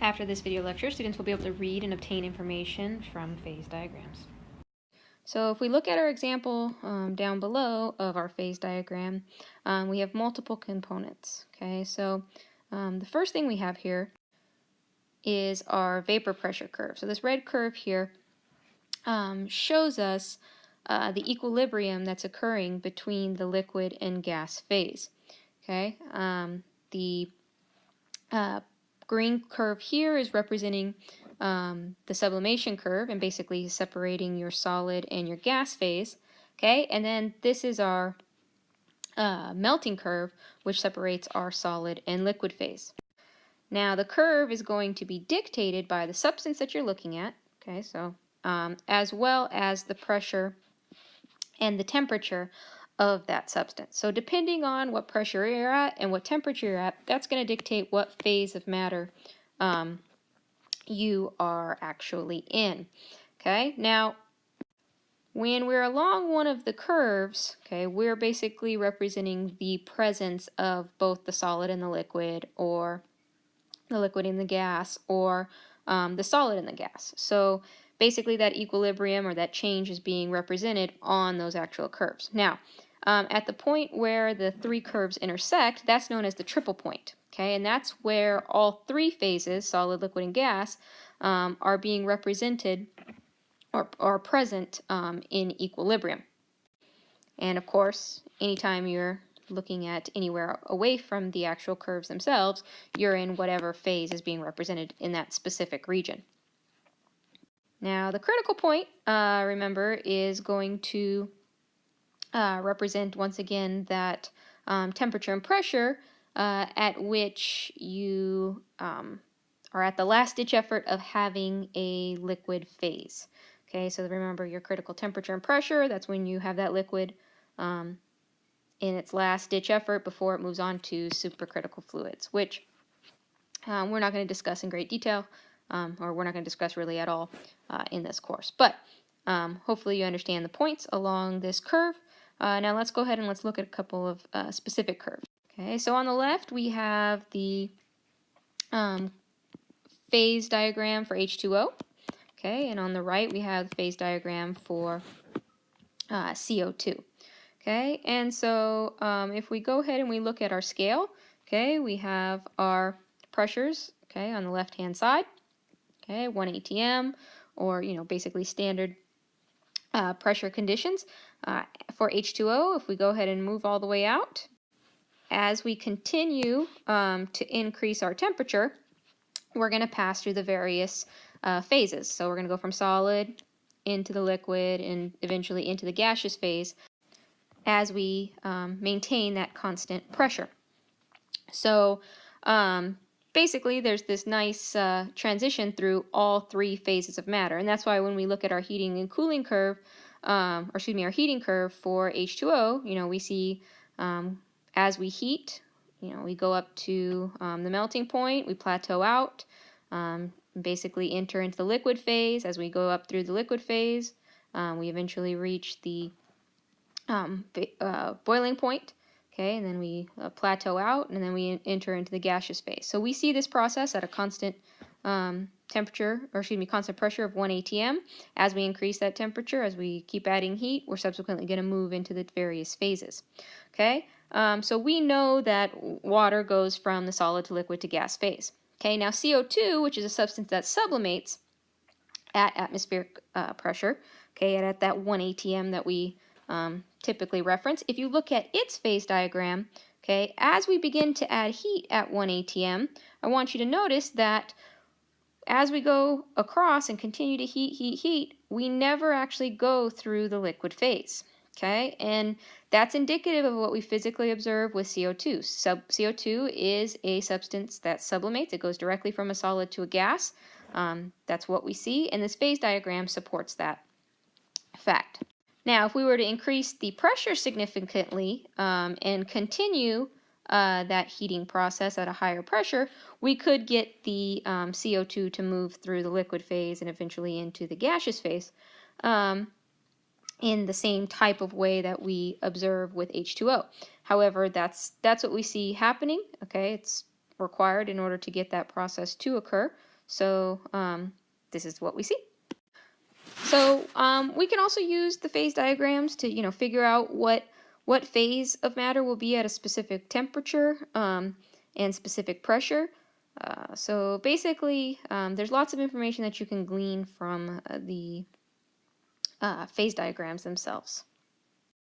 After this video lecture, students will be able to read and obtain information from phase diagrams. So if we look at our example down below of our phase diagram, we have multiple components. Okay, so the first thing we have here is our vapor pressure curve. So this red curve here shows us the equilibrium that's occurring between the liquid and gas phase. Okay, the green curve here is representing the sublimation curve and basically separating your solid and your gas phase. Okay, and then this is our melting curve, which separates our solid and liquid phase. Now the curve is going to be dictated by the substance that you're looking at, okay, so as well as the pressure and the temperature of that substance. So depending on what pressure you're at and what temperature you're at, that's going to dictate what phase of matter you are actually in. Okay, now when we're along one of the curves, okay, we're basically representing the presence of both the solid and the liquid, or the liquid in the gas, or the solid in the gas. So basically that equilibrium or that change is being represented on those actual curves. Now, at the point where the three curves intersect, that's known as the triple point. Okay, and that's where all three phases, solid, liquid, and gas, are being represented or are present in equilibrium. And of course, anytime you're looking at anywhere away from the actual curves themselves, you're in whatever phase is being represented in that specific region. Now, the critical point, remember, is going to represent, once again, that temperature and pressure at which you are at the last-ditch effort of having a liquid phase. Okay, so remember your critical temperature and pressure, that's when you have that liquid in its last-ditch effort before it moves on to supercritical fluids, which we're not going to discuss in great detail, or we're not going to discuss really at all in this course. But hopefully you understand the points along this curve. Now let's go ahead and let's look at a couple of specific curves. Okay, so on the left we have the phase diagram for H2O. Okay, and on the right we have the phase diagram for CO2. Okay, and so if we go ahead and we look at our scale, okay, we have our pressures, okay, on the left-hand side, okay, 1 atm, or, you know, basically standard pressure conditions. For H2O, if we go ahead and move all the way out, as we continue to increase our temperature, we're going to pass through the various phases. So we're going to go from solid into the liquid and eventually into the gaseous phase as we maintain that constant pressure. So basically there's this nice transition through all three phases of matter, and that's why when we look at our heating and cooling curve, or excuse me, our heating curve for H2O, you know, we see as we heat, you know, we go up to the melting point, we plateau out, basically enter into the liquid phase. As we go up through the liquid phase, we eventually reach the boiling point, okay, and then we plateau out, and then we enter into the gaseous phase. So we see this process at a constant temperature, or excuse me, constant pressure of 1 atm. As we increase that temperature, as we keep adding heat, we're subsequently going to move into the various phases. Okay, so we know that water goes from the solid to liquid to gas phase. Okay, now CO2, which is a substance that sublimates at atmospheric pressure, okay, at that 1 atm that we typically reference. If you look at its phase diagram, okay, as we begin to add heat at 1 atm, I want you to notice that as we go across and continue to heat, we never actually go through the liquid phase. Okay, and that's indicative of what we physically observe with CO2. CO2 is a substance that sublimates. It goes directly from a solid to a gas. That's what we see, and this phase diagram supports that fact. Now, if we were to increase the pressure significantly and continue that heating process at a higher pressure, we could get the CO2 to move through the liquid phase and eventually into the gaseous phase in the same type of way that we observe with H2O. However, that's what we see happening. Okay, it's required in order to get that process to occur. So this is what we see. So we can also use the phase diagrams to, figure out what phase of matter will be at a specific temperature and specific pressure. So basically, there's lots of information that you can glean from the phase diagrams themselves.